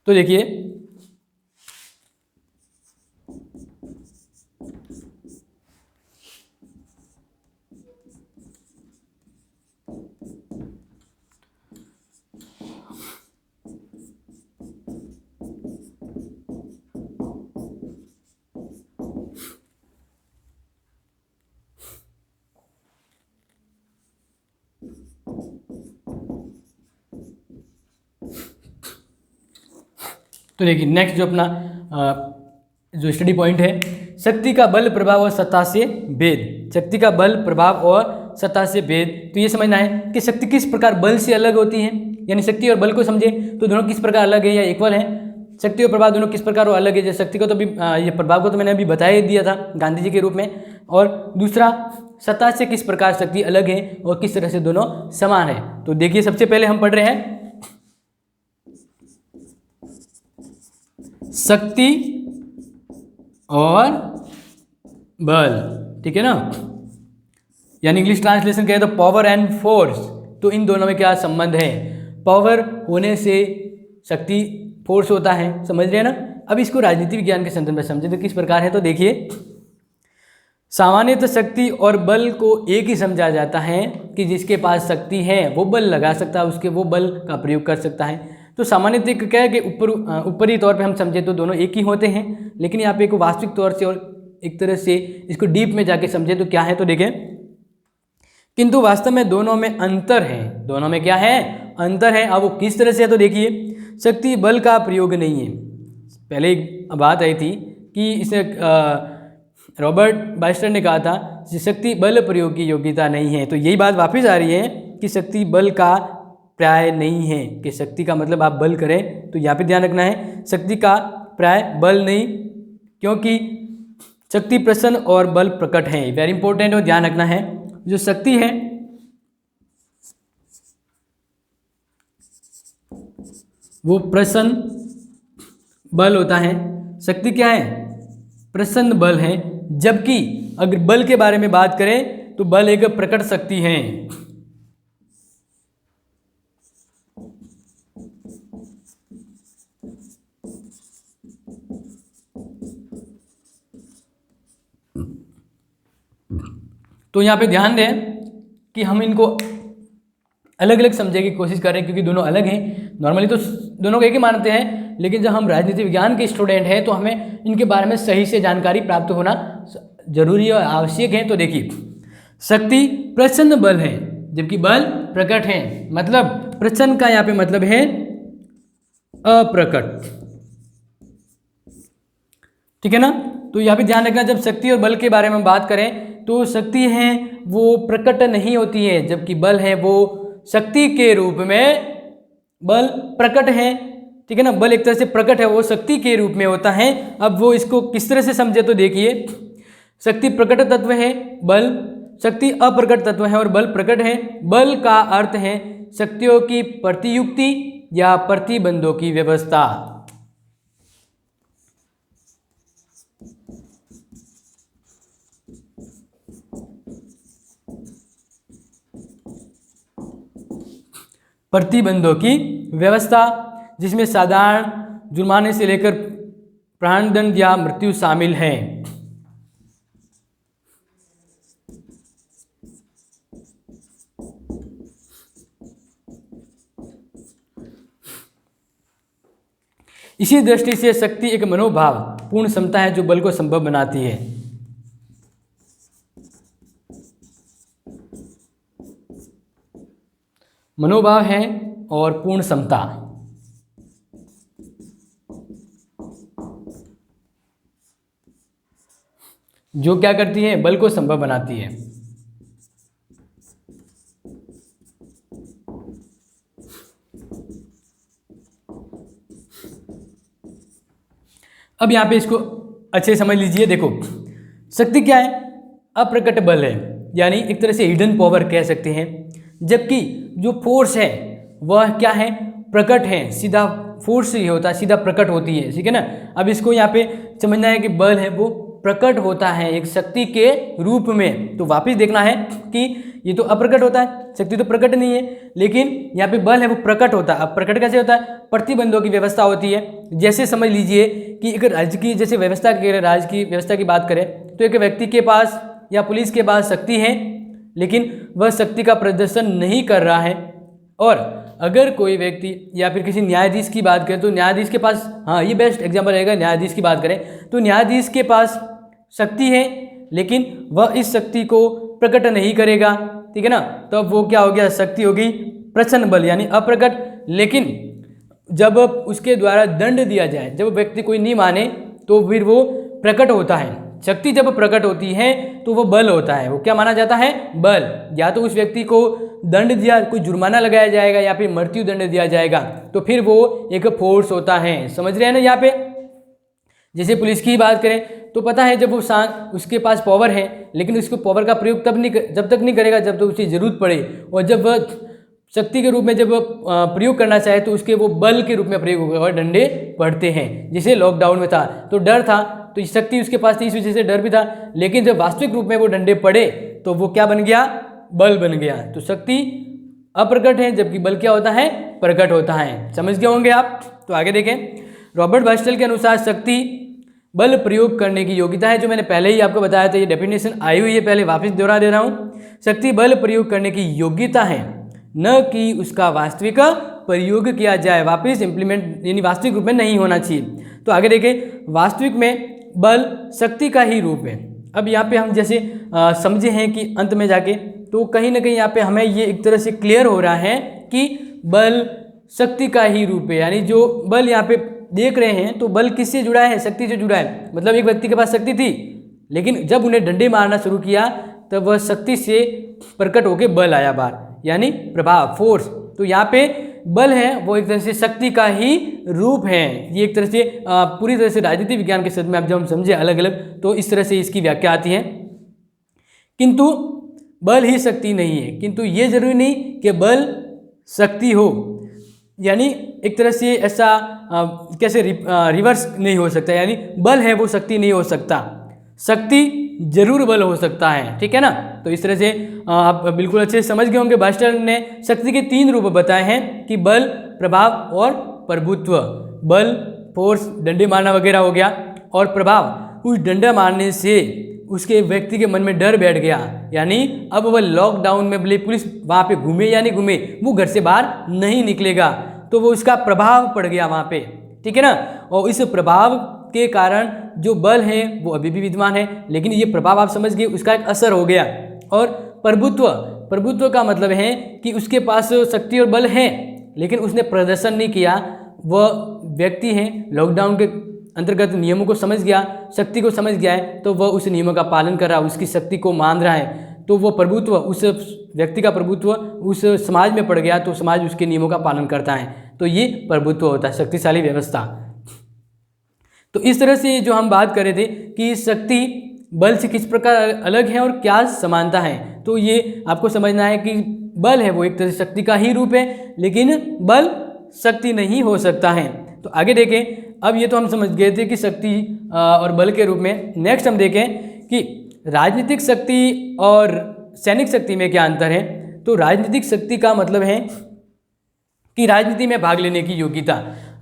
तो देखिए तो देखिए नेक्स्ट जो अपना जो स्टडी पॉइंट है, शक्ति का बल प्रभाव और सत्ता से भेद। शक्ति का बल प्रभाव और सत्ता से भेद, तो ये समझना है कि शक्ति किस प्रकार बल से अलग होती है, यानी शक्ति और बल को समझे तो दोनों किस प्रकार अलग है या इक्वल है। शक्ति और प्रभाव दोनों किस प्रकार अलग है, जैसे शक्ति को तो अभी ये प्रभाव को तो मैंने अभी बता ही दिया था गांधी जी के रूप में, और दूसरा सत्ता से किस प्रकार शक्ति अलग है और किस तरह से दोनों समान है। तो देखिए सबसे पहले हम पढ़ रहे हैं शक्ति और बल, ठीक है ना, यानी इंग्लिश ट्रांसलेशन कहें तो पावर एंड फोर्स। तो इन दोनों में क्या संबंध है, पावर होने से शक्ति फोर्स होता है, समझ रहे हैं ना। अब इसको राजनीति विज्ञान के संदर्भ में समझे तो किस प्रकार है, तो देखिए सामान्यतः शक्ति और बल को एक ही समझा जाता है कि जिसके पास शक्ति है वो बल लगा सकता है, उसके वो बल का प्रयोग कर सकता है। तो सामान्यतः क्या है कि ऊपरी तौर पे हम समझे तो दोनों एक ही होते हैं, लेकिन यहाँ पे एक वास्तविक तौर से और एक तरह से इसको डीप में जाके समझे तो क्या है, तो देखें किंतु वास्तव में दोनों में अंतर है। दोनों में क्या है, अंतर है। अब वो किस तरह से है, तो देखिए शक्ति बल का प्रयोग नहीं है। पहले एक बात आई थी कि इसे रॉबर्ट बाइस्टर ने कहा था कि शक्ति बल प्रयोग की योग्यता नहीं है, तो यही बात वापस आ रही है कि शक्ति बल का प्राय नहीं है, कि शक्ति का मतलब आप बल करें, तो यहाँ पे ध्यान रखना है शक्ति का प्राय बल नहीं, क्योंकि शक्ति प्रसन्न और बल प्रकट है। वेरी इंपॉर्टेंट और ध्यान रखना है, जो शक्ति है वो प्रसन्न बल होता है। शक्ति क्या है, प्रसन्न बल है, जबकि अगर बल के बारे में बात करें तो बल एक प्रकट शक्ति है। तो यहाँ पे ध्यान दें कि हम इनको अलग अलग समझने की कोशिश कर रहे हैं, क्योंकि दोनों अलग हैं। नॉर्मली तो दोनों को एक ही मानते हैं, लेकिन जब हम राजनीति विज्ञान के स्टूडेंट हैं तो हमें इनके बारे में सही से जानकारी प्राप्त होना जरूरी और आवश्यक है। तो देखिए शक्ति प्रसन्न बल है, जबकि बल प्रकट है। मतलब प्रसन्न का यहाँ पे मतलब है अप्रकट, ठीक है ना। तो यहाँ पे ध्यान रखना, जब शक्ति और बल के बारे में बात करें तो शक्ति है वो प्रकट नहीं होती है, जबकि बल है वो शक्ति के रूप में बल प्रकट है, ठीक है ना। बल एक तरह से प्रकट है, वो शक्ति के रूप में होता है। अब वो इसको किस तरह से समझे, तो देखिए शक्ति प्रकट तत्व है, बल शक्ति अप्रकट तत्व है और बल प्रकट है। बल का अर्थ है शक्तियों की प्रतियुक्ति या प्रतिबंधों की व्यवस्था। प्रतिबंधों की व्यवस्था, जिसमें साधारण जुर्माने से लेकर प्राणदंड या मृत्यु शामिल है। इसी दृष्टि से शक्ति एक मनोभाव पूर्ण क्षमता है जो बल को संभव बनाती है। मनोभाव है और पूर्ण क्षमता, जो क्या करती है, बल को संभव बनाती है। अब यहां पे इसको अच्छे समझ लीजिए। देखो शक्ति क्या है, अप्रकट बल है, यानी एक तरह से हिडन पावर कह सकते हैं। जबकि जो फोर्स है वह क्या है, प्रकट है, सीधा फोर्स ही होता है, सीधा प्रकट होती है, ठीक है ना। अब इसको यहाँ पे समझना है कि बल है वो प्रकट होता है एक शक्ति के रूप में। तो वापस देखना है कि ये तो अप्रकट होता है, शक्ति तो प्रकट नहीं है, लेकिन यहाँ पे बल है वो प्रकट होता है। अब प्रकट कैसे होता है? प्रतिबंधों की व्यवस्था होती है। जैसे समझ लीजिए कि एक राज्य की जैसे व्यवस्था राज्य की व्यवस्था की बात करें तो एक व्यक्ति के पास या पुलिस के पास शक्ति है, लेकिन वह शक्ति का प्रदर्शन नहीं कर रहा है। और अगर कोई व्यक्ति या फिर किसी न्यायाधीश की बात करें तो न्यायाधीश के पास, हाँ ये बेस्ट एग्जाम्पल रहेगा, न्यायाधीश की बात करें तो न्यायाधीश के पास शक्ति है लेकिन वह इस शक्ति को प्रकट नहीं करेगा, ठीक है ना। तो अब वो क्या हो गया? शक्ति हो गई प्रच्छन्न बल यानी अप्रकट। लेकिन जब उसके द्वारा दंड दिया जाए, जब व्यक्ति कोई नहीं माने तो फिर वो प्रकट होता है। शक्ति जब प्रकट होती है तो वो बल होता है। वो क्या माना जाता है? बल। या तो उस व्यक्ति को दंड दिया, कोई जुर्माना लगाया जाएगा या फिर मृत्यु दंड दिया जाएगा, तो फिर वो एक फोर्स होता है। समझ रहे हैं ना यहाँ पे? जैसे पुलिस की बात करें तो पता है जब वो उसके पास पावर है, लेकिन उसको पावर का प्रयोग जब तक नहीं करेगा जब तक उसे जरूरत पड़े। और जब वह शक्ति के रूप में जब प्रयोग करना चाहे तो उसके वो बल के रूप में प्रयोग होगा और डंडे पड़ते हैं। जैसे लॉकडाउन में था तो डर था, तो शक्ति उसके पास थी, इस वजह से डर भी था। लेकिन जब वास्तविक रूप में वो डंडे पड़े तो वो क्या बन गया? बल बन गया। तो शक्ति अप्रकट है जबकि बल क्या होता है? प्रकट होता है। समझ गए होंगे आप। तो आगे देखें, रॉबर्ट बास्टेल के अनुसार शक्ति बल प्रयोग करने की योग्यता है। जो मैंने पहले ही आपको बताया था, ये डेफिनेशन आई हुई है, पहले वापस दोहरा दे रहा हूँ। शक्ति बल प्रयोग करने की योग्यता है, न कि उसका वास्तविक प्रयोग किया जाए। वापस इम्प्लीमेंट यानी वास्तविक रूप में नहीं होना चाहिए। तो आगे देखें, वास्तविक में बल शक्ति का ही रूप है। अब यहाँ पे हम जैसे समझे हैं कि अंत में जाके तो कहीं ना कहीं यहाँ पे हमें ये एक तरह से क्लियर हो रहा है कि बल शक्ति का ही रूप है। यानी जो बल यहाँ पे देख रहे हैं तो बल किससे जुड़ा है? शक्ति से जुड़ा है। मतलब एक व्यक्ति के पास शक्ति थी, लेकिन जब उन्हें डंडे मारना शुरू किया तब वह शक्ति से प्रकट होकर बल आया बाहर, यानी प्रभाव, फोर्स। तो यहाँ पे बल है वो एक तरह से शक्ति का ही रूप है। ये एक तरह से पूरी तरह से राजनीति विज्ञान के शब्द में आप जब हम समझे अलग अलग तो इस तरह से इसकी व्याख्या आती है। किंतु बल ही शक्ति नहीं है, किंतु ये जरूरी नहीं कि बल शक्ति हो। यानी एक तरह से ऐसा कैसे रिवर्स नहीं हो सकता, यानी बल है वो शक्ति नहीं हो सकता, शक्ति जरूर बल हो सकता है, ठीक है ना। तो इस तरह से आप बिल्कुल अच्छे से समझ गए होंगे। बास्टेल ने शक्ति के 3 रूप बताए हैं कि बल, प्रभाव और प्रभुत्व। बल, फोर्स, डंडे मारना वगैरह हो गया, और प्रभाव, उस डंडा मारने से उसके व्यक्ति के मन में डर बैठ गया। यानी अब वह लॉकडाउन में भले पुलिस वहाँ पे घूमे या नहीं घूमे, वो घर से बाहर नहीं निकलेगा, तो वो उसका प्रभाव पड़ गया वहाँ पे, ठीक है ना। और इस प्रभाव के कारण जो बल है वो अभी भी विद्यमान है, लेकिन ये प्रभाव आप समझ गए, उसका एक असर हो गया। और प्रभुत्व, प्रभुत्व का मतलब है कि उसके पास शक्ति और बल है, लेकिन उसने प्रदर्शन नहीं किया। वह व्यक्ति है लॉकडाउन के अंतर्गत नियमों को समझ गया, शक्ति को समझ गया है, तो वह उस नियमों का पालन कर रहा है, उसकी शक्ति को मान रहा है। तो वो प्रभुत्व, उस व्यक्ति का प्रभुत्व उस समाज में पड़ गया, तो समाज उसके नियमों का पालन करता है। तो ये प्रभुत्व होता है, शक्तिशाली व्यवस्था। तो इस तरह से जो हम बात कर रहे थे कि शक्ति बल से किस प्रकार अलग है और क्या समानता है, तो ये आपको समझना है कि बल है वो एक तरह से शक्ति का ही रूप है, लेकिन बल शक्ति नहीं हो सकता है। तो आगे देखें, अब ये तो हम समझ गए थे कि शक्ति और बल के रूप में। नेक्स्ट हम देखें कि राजनीतिक शक्ति और सैनिक शक्ति में क्या अंतर है। तो राजनीतिक शक्ति का मतलब है कि राजनीति में भाग लेने की योग्यता।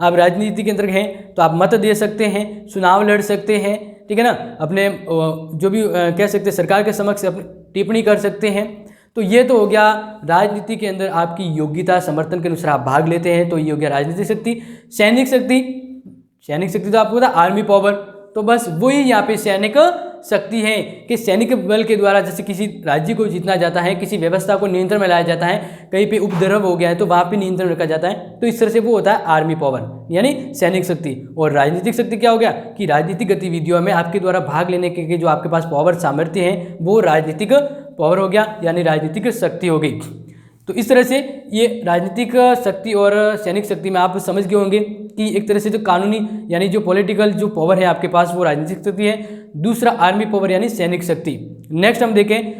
आप राजनीति के अंदर हैं तो आप मत दे सकते हैं, चुनाव लड़ सकते हैं, ठीक है ना, अपने जो भी कह सकते हैं सरकार के समक्ष अपनी टिप्पणी कर सकते हैं। तो ये तो हो गया राजनीति के अंदर आपकी योग्यता, समर्थन के अनुसार आप भाग लेते हैं, तो ये हो गया राजनीतिक शक्ति। सैनिक शक्ति, सैनिक शक्ति तो आपको पता आर्मी पावर, तो बस वही यहाँ पे सैनिक शक्ति है कि सैनिक बल के द्वारा जैसे किसी राज्य को जीतना जाता है, किसी व्यवस्था को नियंत्रण में लाया जाता है, कहीं पे उपद्रव हो गया है तो वहाँ पे नियंत्रण रखा जाता है, तो इस तरह से वो होता है आर्मी पावर यानी सैनिक शक्ति। और राजनीतिक शक्ति क्या हो गया कि राजनीतिक गतिविधियों में आपके द्वारा भाग लेने के जो आपके पास पावर, सामर्थ्य है, वो राजनीतिक पावर हो गया, यानी राजनीतिक शक्ति हो गई। तो इस तरह से ये राजनीतिक शक्ति और सैनिक शक्ति में आप समझ गए होंगे कि एक तरह से जो कानूनी यानी जो पॉलिटिकल जो पावर है आपके पास वो राजनीतिक शक्ति है, दूसरा आर्मी पावर यानी सैनिक शक्ति। नेक्स्ट हम देखें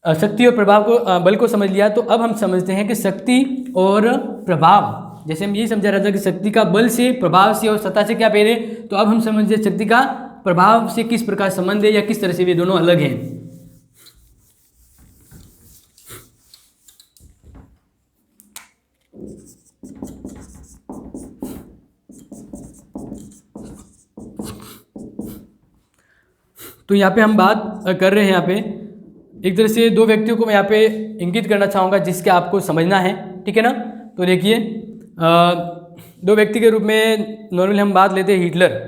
शक्ति और प्रभाव को, बल को समझ लिया, तो अब हम समझते हैं कि शक्ति और प्रभाव। जैसे हम ये समझा रहा था कि शक्ति का बल से, प्रभाव से और सत्ता से क्या पेड़ है, तो अब हम समझते शक्ति का प्रभाव से किस प्रकार संबंध है या किस तरह से वे दोनों अलग हैं। तो यहाँ पे हम बात कर रहे हैं, यहाँ पे एक तरह से दो व्यक्तियों को मैं यहाँ पे इंगित करना चाहूँगा जिसके आपको समझना है, ठीक है ना। तो देखिए दो व्यक्ति के रूप में नॉर्मली हम बात लेते हैं हिटलर,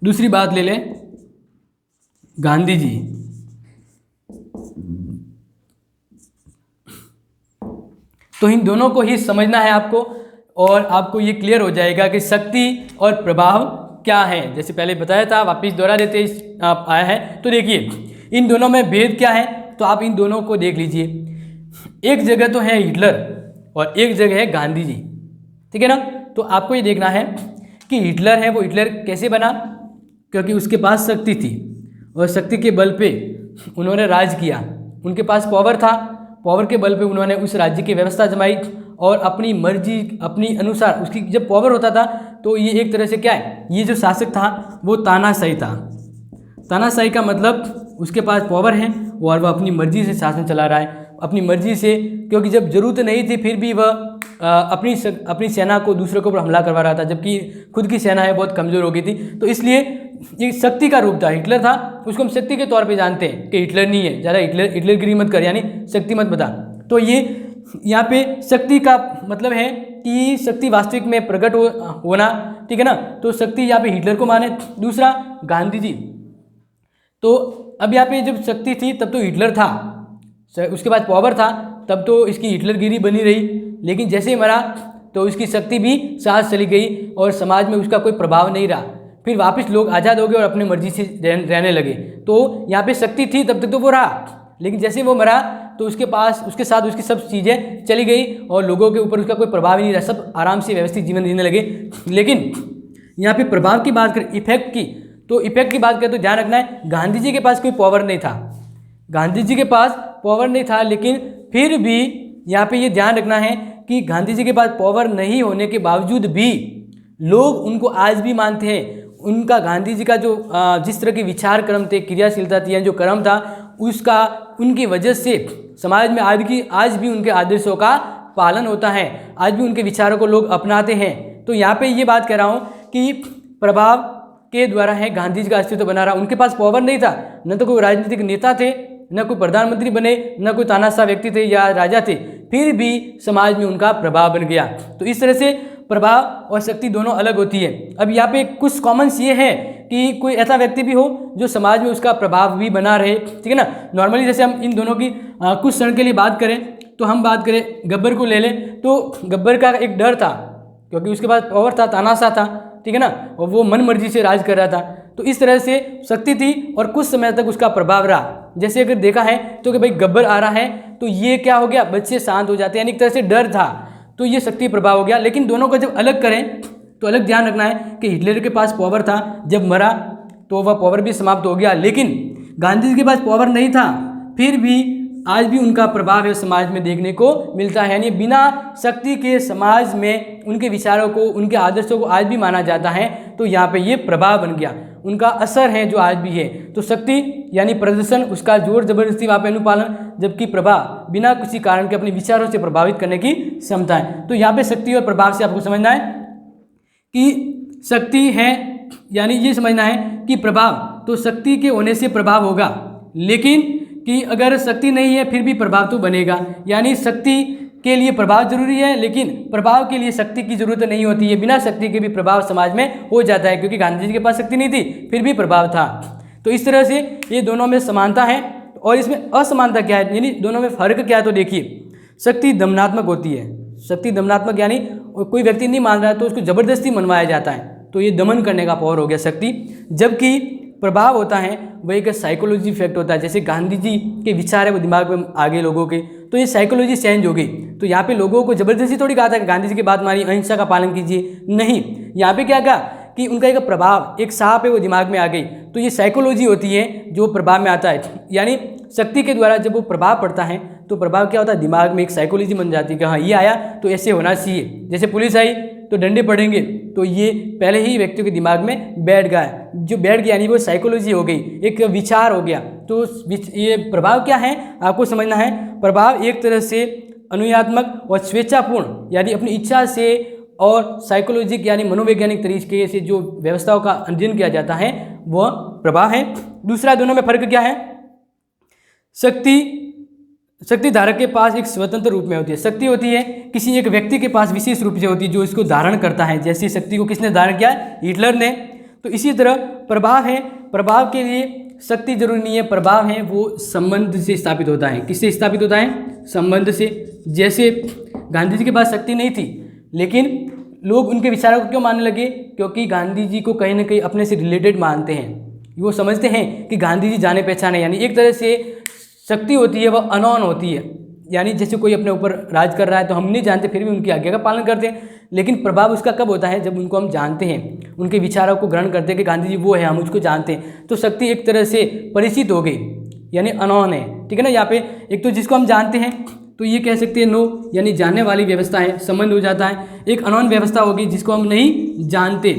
दूसरी बात ले लें गांधी जी। तो इन दोनों को ही समझना है आपको और आपको ये क्लियर हो जाएगा कि शक्ति और प्रभाव क्या है। जैसे पहले बताया था, वापस दोहरा देते आप आया है। तो देखिए इन दोनों में भेद क्या है, तो आप इन दोनों को देख लीजिए। एक जगह तो है हिटलर और एक जगह है गांधी जी, ठीक है ना। तो आपको ये देखना है कि हिटलर है वो हिटलर कैसे बना, क्योंकि उसके पास शक्ति थी और शक्ति के बल पे उन्होंने राज किया। उनके पास पावर था, पावर के बल पे उन्होंने उस राज्य की व्यवस्था जमाई और अपनी मर्जी अपनी अनुसार उसकी जब पावर होता था तो ये एक तरह से क्या है, ये जो शासक था वो तानाशाही था। तानाशाही का मतलब उसके पास पावर है और वह अपनी मर्जी से शासन चला रहा है, अपनी मर्जी से, क्योंकि जब जरूरत नहीं थी फिर भी वह अपनी सेना को दूसरों के ऊपर हमला करवा रहा था, जबकि खुद की सेना है बहुत कमज़ोर हो गई थी। तो इसलिए ये शक्ति का रूप था, हिटलर था, उसको हम शक्ति के तौर पे जानते हैं कि हिटलर नहीं है, ज़्यादा हिटलरगिरी मत कर, यानी शक्ति मत बता। तो ये यहाँ पे शक्ति का मतलब है कि शक्ति वास्तविक में प्रकट होना, ठीक है ना। तो शक्ति यहाँ पे हिटलर को माने। दूसरा गांधी जी, तो अब यहाँ पे जब शक्ति थी तब तो हिटलर था, उसके बाद पावर था, तब तो इसकी हिटलरगिरी बनी रही, लेकिन जैसे ही मरा तो उसकी शक्ति भी सांस चली गई और समाज में उसका कोई प्रभाव नहीं रहा। फिर वापस लोग आज़ाद हो गए और अपनी मर्जी से रहने लगे। तो यहाँ पे शक्ति थी तब तक तो वो रहा, लेकिन जैसे वो मरा तो उसके साथ उसकी सब चीज़ें चली गई और लोगों के ऊपर उसका कोई प्रभाव ही नहीं रहा, सब आराम से व्यवस्थित जीवन जीने लगे। लेकिन यहाँ पे प्रभाव की बात करें, इफेक्ट की, तो इफेक्ट की बात करें तो ध्यान रखना है गांधी जी के पास कोई पावर नहीं था, गांधी जी के पास पावर नहीं था, लेकिन फिर भी यहाँ पे ये ध्यान रखना है कि गांधी जी के पास पावर नहीं होने के बावजूद भी लोग उनको आज भी मानते हैं। उनका गांधी जी का जो जिस तरह के विचार क्रम थे, क्रियाशीलता थी, जो कर्म था, उसका उनकी वजह से समाज में आज भी उनके आदर्शों का पालन होता है, आज भी उनके विचारों को लोग अपनाते हैं। तो यहाँ पे ये बात कह रहा हूँ कि प्रभाव के द्वारा है गांधी जी का अस्तित्व बना रहा। उनके पास पावर नहीं था, न तो कोई राजनीतिक नेता थे, न कोई प्रधानमंत्री बने, न कोई तानाशाह व्यक्ति थे या राजा थे, फिर भी समाज में उनका प्रभाव बन गया। तो इस तरह से प्रभाव और शक्ति दोनों अलग होती है। अब यहाँ पे कुछ कॉमन्स ये है कि कोई ऐसा व्यक्ति भी हो जो समाज में उसका प्रभाव भी बना रहे, ठीक है ना। नॉर्मली जैसे हम इन दोनों की कुछ क्षण के लिए बात करें तो हम बात करें गब्बर को ले लें, तो गब्बर का एक डर था क्योंकि उसके पास पावर था, तानाशाह था, ठीक है ना, और वो मन मर्जी से राज कर रहा था। तो इस तरह से शक्ति थी और कुछ समय तक उसका प्रभाव रहा। जैसे अगर देखा है तो कि भाई गब्बर आ रहा है तो ये क्या हो गया, बच्चे शांत हो जाते हैं, यानी एक तरह से डर था, तो ये शक्ति प्रभाव हो गया। लेकिन दोनों को जब अलग करें तो अलग ध्यान रखना है कि हिटलर के पास पावर था, जब मरा तो वह पावर भी समाप्त हो गया, लेकिन गांधी जी के पास पावर नहीं था, फिर भी आज भी उनका प्रभाव है समाज में देखने को मिलता है। यानी बिना शक्ति के समाज में उनके विचारों को, उनके आदर्शों को आज भी माना जाता है। तो यहाँ पे ये प्रभाव बन गया, उनका असर है जो आज भी है। तो शक्ति यानी प्रदर्शन, उसका जोर जबरदस्ती वहाँ पे अनुपालन, जबकि प्रभाव बिना किसी कारण के अपने विचारों से प्रभावित करने की क्षमता है। तो यहाँ पे शक्ति और प्रभाव से आपको समझना है कि शक्ति है, यानी ये समझना है कि प्रभाव, तो शक्ति के होने से प्रभाव होगा, लेकिन कि अगर शक्ति नहीं है फिर भी प्रभाव तो बनेगा। यानी शक्ति के लिए प्रभाव जरूरी है, लेकिन प्रभाव के लिए शक्ति की जरूरत नहीं होती है। बिना शक्ति के भी प्रभाव समाज में हो जाता है, क्योंकि गांधी जी के पास शक्ति नहीं थी फिर भी प्रभाव था। तो इस तरह से ये दोनों में समानता है। और इसमें असमानता क्या है, यानी दोनों में फर्क क्या है, तो देखिए शक्ति दमनात्मक होती है। शक्ति दमनात्मक यानी कोई व्यक्ति नहीं मान रहा है तो उसको जबरदस्ती मनवाया जाता है, तो ये दमन करने का पावर हो गया शक्ति। जबकि प्रभाव होता है वह एक साइकोलॉजी इफेक्ट होता है। जैसे गांधी जी के विचार है वो दिमाग में आ गए लोगों के, तो ये साइकोलॉजी चेंज हो गई। तो यहाँ पे लोगों को जबरदस्ती थोड़ी कहा था कि गांधी जी की बात मानिए, अहिंसा का पालन कीजिए, नहीं, यहाँ पे क्या कहा कि उनका एक प्रभाव, एक साँप है वो दिमाग में आ गई। तो ये साइकोलॉजी होती है जो प्रभाव में आता है, यानी शक्ति के द्वारा जब वो प्रभाव पड़ता है तो प्रभाव क्या होता है, दिमाग में एक साइकोलॉजी बन जाती है कि हाँ ये आया तो ऐसे होना चाहिए। जैसे पुलिस आई तो डंडे पड़ेंगे, तो ये पहले ही व्यक्तियों के दिमाग में बैठ गया है। जो बैठ गया यानी वो साइकोलॉजी हो गई, एक विचार हो गया। तो ये प्रभाव क्या है आपको समझना है। प्रभाव एक तरह से अनुयात्मक और स्वेच्छापूर्ण यानी अपनी इच्छा से और साइकोलॉजिक यानी मनोवैज्ञानिक तरीके से जो व्यवस्थाओं का अध्ययन किया जाता है वह प्रभाव है। दूसरा, दोनों में फर्क क्या है। शक्ति धारक के पास एक स्वतंत्र रूप में होती है। शक्ति होती है किसी एक व्यक्ति के पास विशेष रूप से होती है जो इसको धारण करता है। जैसी शक्ति को किसने धारण किया, हिटलर ने। तो इसी तरह प्रभाव है, प्रभाव के लिए शक्ति जरूरी नहीं है, प्रभाव है वो संबंध से स्थापित होता है। किससे स्थापित होता है, संबंध से। जैसे गांधी जी के पास शक्ति नहीं थी, लेकिन लोग उनके विचारों को क्यों मानने लगे, क्योंकि गांधी जी को कहीं ना कहीं अपने से रिलेटेड मानते हैं। वो समझते हैं कि गांधी जी जाने पहचाने, यानी एक तरह से शक्ति होती है वह अनोन होती है। यानी जैसे कोई अपने ऊपर राज कर रहा है तो हम नहीं जानते, फिर भी उनकी आज्ञा का पालन करते हैं। लेकिन प्रभाव उसका कब होता है, जब उनको हम जानते हैं, उनके विचारों को ग्रहण करते हैं कि गांधी जी वो है, हम उसको जानते हैं। तो शक्ति एक तरह से परिचित हो गई, यानी अनोन है। ठीक है ना। यहाँ पे एक तो जिसको हम जानते हैं तो ये कह सकते हैं नो, यानी जानने वाली व्यवस्था है, संबंध हो जाता है। एक अनोन व्यवस्था होगी जिसको हम नहीं जानते,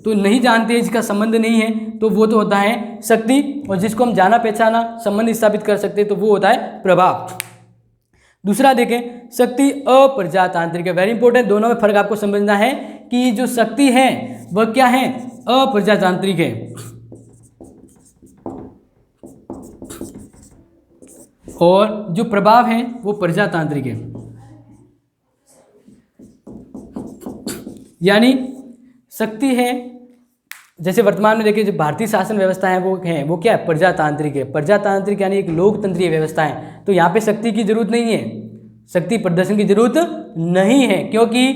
तो नहीं जानते, जिसका संबंध नहीं है, तो वो तो होता है शक्ति। और जिसको हम जाना पहचाना संबंध स्थापित कर सकते हैं तो वो होता है प्रभाव। दूसरा देखें, शक्ति अप्रजातांत्रिक है। वेरी इंपॉर्टेंट, दोनों में फर्क आपको समझना है कि जो शक्ति है वह क्या है, अप्रजातांत्रिक है। और जो प्रभाव है वो प्रजातांत्रिक है। यानी शक्ति है, जैसे वर्तमान में देखिए जो भारतीय शासन व्यवस्था है वो क्या है, प्रजातांत्रिक है। प्रजातांत्रिक यानी एक लोकतंत्रीय व्यवस्था है। तो यहाँ पे शक्ति की जरूरत नहीं है, शक्ति प्रदर्शन की जरूरत नहीं है, क्योंकि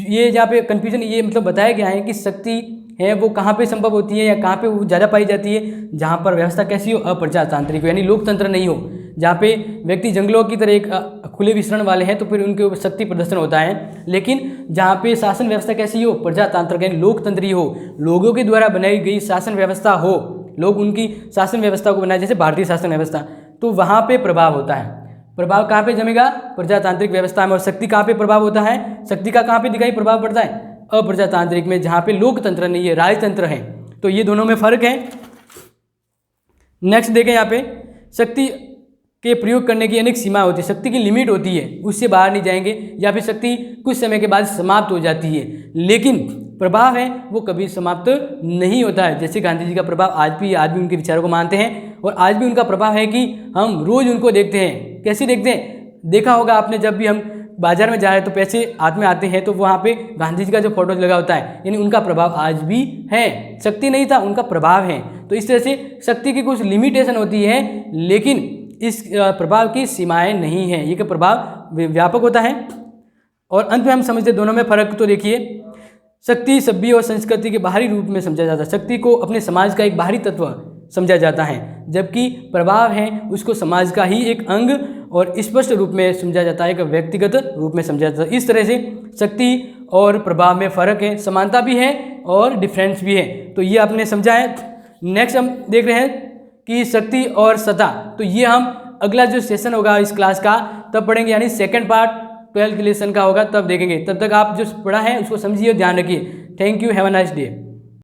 ये यहाँ पे कंफ्यूजन ये मतलब बताया गया है कि शक्ति है वो कहाँ पे संभव होती है या कहाँ पे वो ज़्यादा पाई जाती है, जहाँ पर व्यवस्था कैसी हो, अप्रजातांत्रिक हो, यानी लोकतंत्र नहीं हो, जहाँ पे व्यक्ति जंगलों की तरह एक खुले विचरण वाले हैं तो फिर उनके ऊपर शक्ति प्रदर्शन होता है। लेकिन जहाँ पे शासन व्यवस्था कैसी हो, प्रजातांत्रिक यानी लोकतंत्री हो, लोगों के द्वारा बनाई गई शासन व्यवस्था हो, लोग उनकी शासन व्यवस्था को बनाए, जैसे भारतीय शासन व्यवस्था, तो वहाँ पे प्रभाव होता है। प्रभाव कहाँ पे जमेगा, प्रजातांत्रिक व्यवस्था में। और शक्ति कहाँ पे प्रभाव होता है, शक्ति का कहाँ पे दिखाई प्रभाव पड़ता है, अप्रजातांत्रिक में, जहाँ पे लोकतंत्र नहीं है, राजतंत्र है। तो ये दोनों में फर्क है। नेक्स्ट देखें, यहाँ पे शक्ति के प्रयोग करने की अनेक सीमा होती है, शक्ति की लिमिट होती है, उससे बाहर नहीं जाएंगे, या फिर शक्ति कुछ समय के बाद समाप्त हो जाती है। लेकिन प्रभाव है वो कभी समाप्त नहीं होता है। जैसे गांधी जी का प्रभाव आज भी उनके विचारों को मानते हैं, और आज भी उनका प्रभाव है कि हम रोज उनको देखते हैं। कैसे देखते हैं, देखा होगा आपने, जब भी हम बाजार में जा रहे हैं तो पैसे हाथ में आते हैं तो वहाँ पे गांधी जी का जो फोटो लगा होता है, यानी उनका प्रभाव आज भी है। शक्ति नहीं था, उनका प्रभाव है। तो इस तरह से शक्ति की कुछ लिमिटेशन होती है, लेकिन इस प्रभाव की सीमाएं नहीं हैं। ये कि प्रभाव व्यापक होता है। और अंत में हम समझते दोनों में फर्क। तो देखिए, शक्ति सभ्य और संस्कृति के बाहरी रूप में समझा जाता है, शक्ति को अपने समाज का एक बाहरी तत्व समझा जाता है, जबकि प्रभाव है उसको समाज का ही एक अंग और स्पष्ट रूप में समझा जाता है, एक व्यक्तिगत रूप में समझा जाता है। इस तरह से शक्ति और प्रभाव में फ़र्क है, समानता भी है और डिफरेंस भी है। तो ये आपने समझा है। नेक्स्ट हम देख रहे हैं कि शक्ति और सत्ता। तो ये हम अगला जो सेशन होगा इस क्लास का तब पढ़ेंगे, यानी सेकंड पार्ट 12th लेसन का होगा, तब देखेंगे। तब तक आप जो पढ़ा है उसको समझिए और ध्यान रखिए। Thank you, have a nice day.